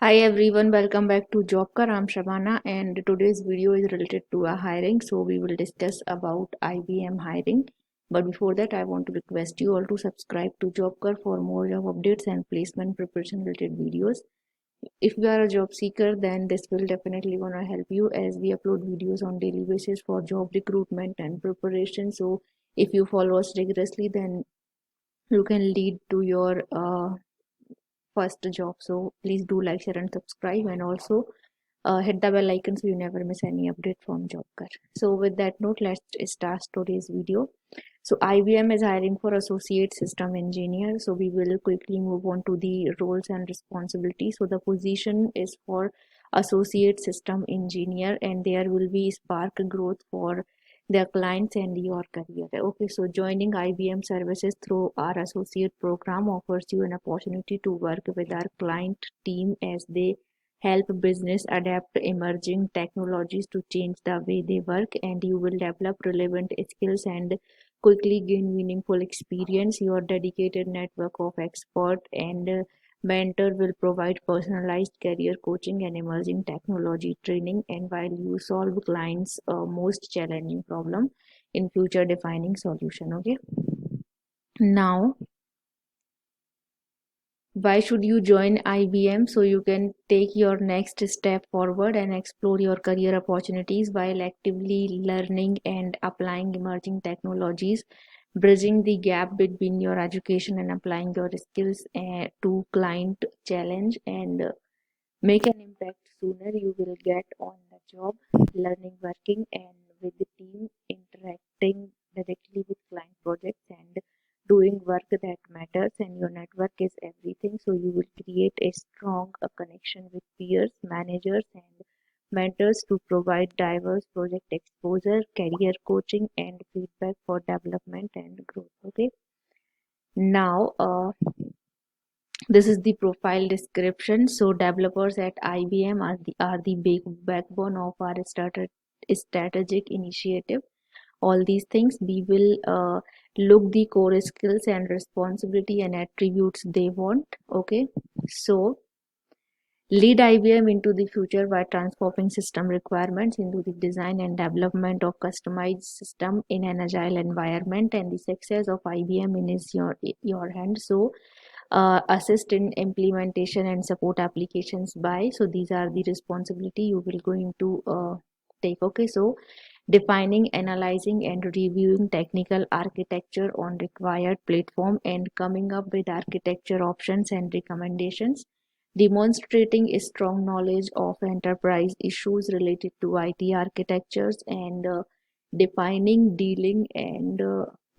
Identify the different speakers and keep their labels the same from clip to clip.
Speaker 1: Hi everyone, welcome back to Jobkar. I'm Shabana and today's video is related to a hiring. So we will discuss about IBM hiring. But before that, I want to request you all to subscribe to Jobkar for more job updates and placement preparation related videos. If you are a job seeker, then this will definitely gonna help you as we upload videos on daily basis for job recruitment and preparation. So if you follow us rigorously, then you can lead to your first job. So please do like, share, and subscribe, and also hit the bell icon so you never miss any update from Jobker. So with that note, let's start today's video. So IBM is hiring for associate system engineer. So we will quickly move on to the roles and responsibilities. So the position is for associate system engineer, and there will be spark growth for their clients and your career. Okay, so joining IBM services through our associate program offers you an opportunity to work with our client team as they help business adapt emerging technologies to change the way they work, and you will develop relevant skills and quickly gain meaningful experience. Your dedicated network of expert and mentor will provide personalized career coaching and emerging technology training, and while you solve clients most challenging problem in future defining solution. Okay, now why should you join IBM? So you can take your next step forward and explore your career opportunities while actively learning and applying emerging technologies, bridging the gap between your education and applying your skills to client challenge, and make an impact sooner. You will get on the job, learning, working, and with the team, interacting directly with client projects, and doing work that matters. And your network is everything. So you will create a strong connection with peers, managers, and mentors to provide diverse project exposure, career coaching, and feedback for development and growth. Okay. Now, this is the profile description. So developers at IBM are the big backbone of our strategic initiative. All these things we will look the core skills and responsibility and attributes they want. Okay, so lead IBM into the future by transforming system requirements into the design and development of customized system in an agile environment, and the success of IBM is your hand. So assist in implementation and support applications by. So these are the responsibility you will going to take. Okay, so defining, analyzing, and reviewing technical architecture on required platform and coming up with architecture options and recommendations, demonstrating a strong knowledge of enterprise issues related to IT architectures, and defining, dealing, and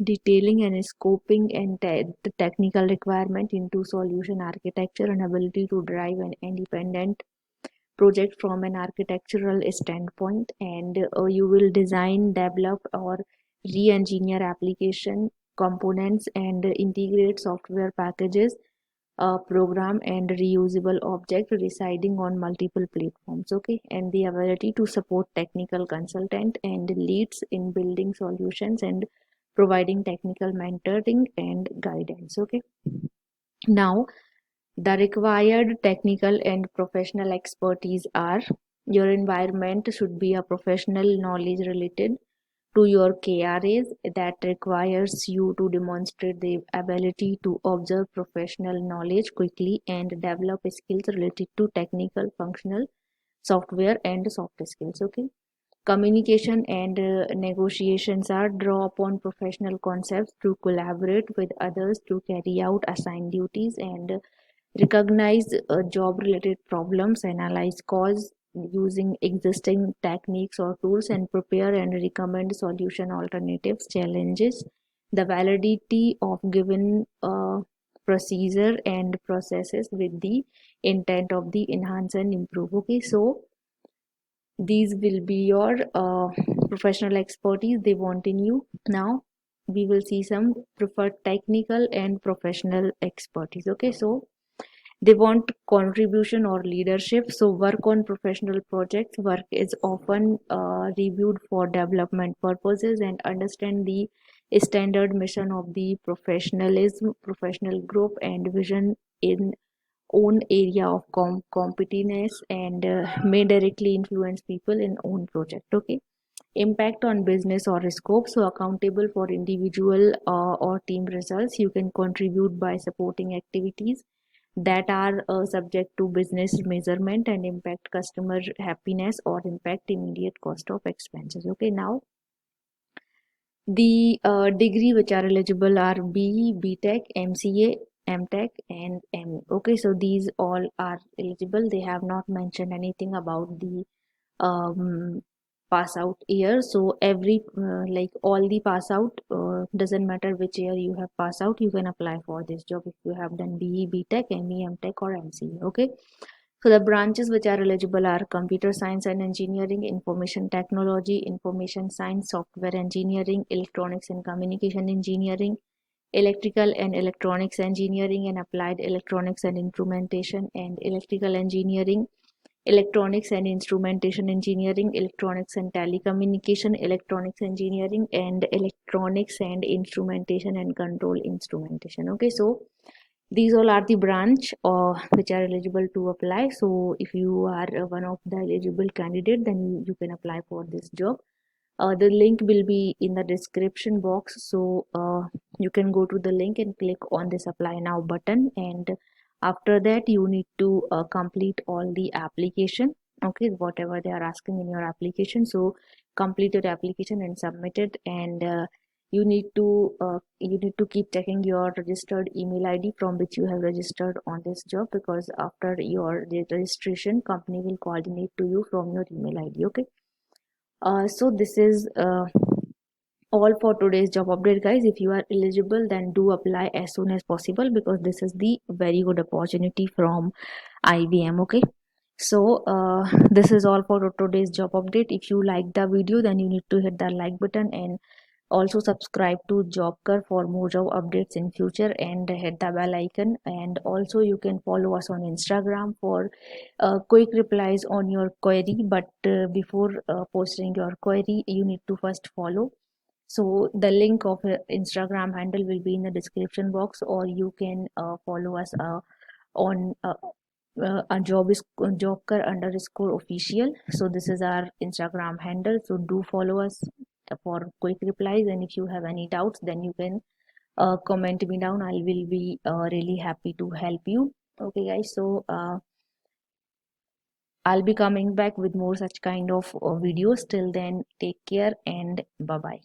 Speaker 1: detailing and scoping and the technical requirement into solution architecture, and ability to drive an independent project from an architectural standpoint, and you will design, develop, or re-engineer application components and integrate software packages, program and reusable object residing on multiple platforms. Okay, and the ability to support technical consultant and leads in building solutions and providing technical mentoring and guidance. Okay, now the required technical and professional expertise are: your environment should be a professional knowledge related to your KRAs that requires you to demonstrate the ability to observe professional knowledge quickly and develop skills related to technical, functional, software, and soft skills. Okay. Communication and negotiations are draw upon professional concepts to collaborate with others to carry out assigned duties, and recognize job related problems, analyze cause using existing techniques or tools, and prepare and recommend solution alternatives, challenges the validity of given procedure and processes with the intent of the enhance and improve. Okay, so these will be your professional expertise they want in you. Now we will see some preferred technical and professional expertise. Okay, so they want contribution or leadership. So work on professional projects. Work is often reviewed for development purposes and understand the standard mission of the professionalism, professional group, and vision in own area of competence and may directly influence people in own project. Okay, impact on business or scope. So accountable for individual or team results. You can contribute by supporting activities that are subject to business measurement and impact customer happiness or impact immediate cost of expenses. Okay, now the degree which are eligible are BE, BTech, MCA, MTech, and ME. Okay, so these all are eligible. They have not mentioned anything about the um, pass out year. So every like all the pass out doesn't matter which year you have pass out, you can apply for this job if you have done BE, BTech, ME, MTech, or MCA. Okay. So the branches which are eligible are computer science and engineering, information technology, information science, software engineering, electronics and communication engineering, electrical and electronics engineering, and applied electronics and instrumentation, and electrical engineering, electronics and instrumentation engineering, electronics and telecommunication, electronics engineering, and electronics and instrumentation and control instrumentation. Okay, so these all are the branch which are eligible to apply. So if you are one of the eligible candidate, then you can apply for this job. The link will be in the description box, so you can go to the link and click on this apply now button, and after that you need to complete all the application. Okay, whatever they are asking in your application, so complete your application and submit it. And you need to keep checking your registered email ID from which you have registered on this job, because after your registration, company will coordinate to you from your email ID. Okay, so this is all for today's job update, guys. If you are eligible, then do apply as soon as possible, because this is the very good opportunity from IBM. Okay, so this is all for today's job update. If you like the video, then you need to hit the like button, and also subscribe to Jobker for more job updates in future, and hit the bell icon. And also you can follow us on Instagram for quick replies on your query. But before posting your query, you need to first follow. So the link of Instagram handle will be in the description box, or you can follow us on our job is Jobker underscore official. So this is our Instagram handle. So do follow us for quick replies. And if you have any doubts, then you can comment me down. I will be really happy to help you. Okay, guys. So I'll be coming back with more such kind of videos. Till then, take care and bye bye.